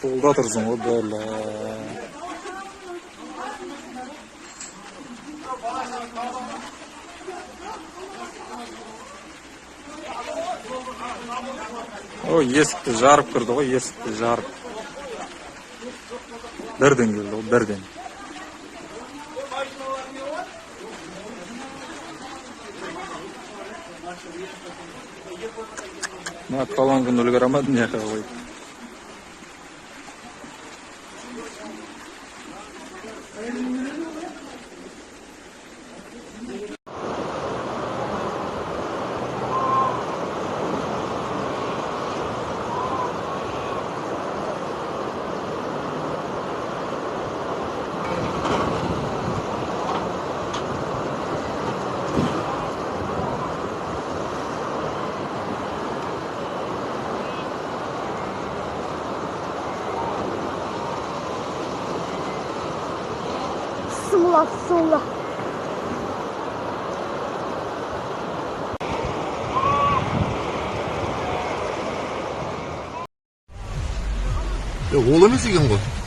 Solda tursun o böyle. O esікті жарып кірді ғой, esікті жарып. Бірден келді ғой, бірден. Қалған күн үлгеремедім, не қой. Сула. 야, ол емес екен ғой.